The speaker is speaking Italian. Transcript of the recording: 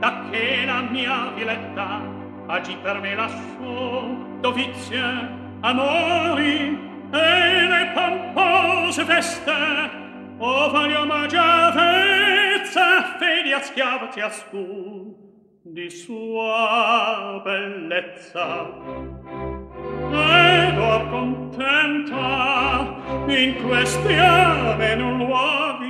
da che la mia viletta agì per me lassù, dovizie, amori e le pompose feste, o vaglio maggiavezza, fedi a schiavo ciascun di sua bellezza. Ed or contenta in questi ave non luoghi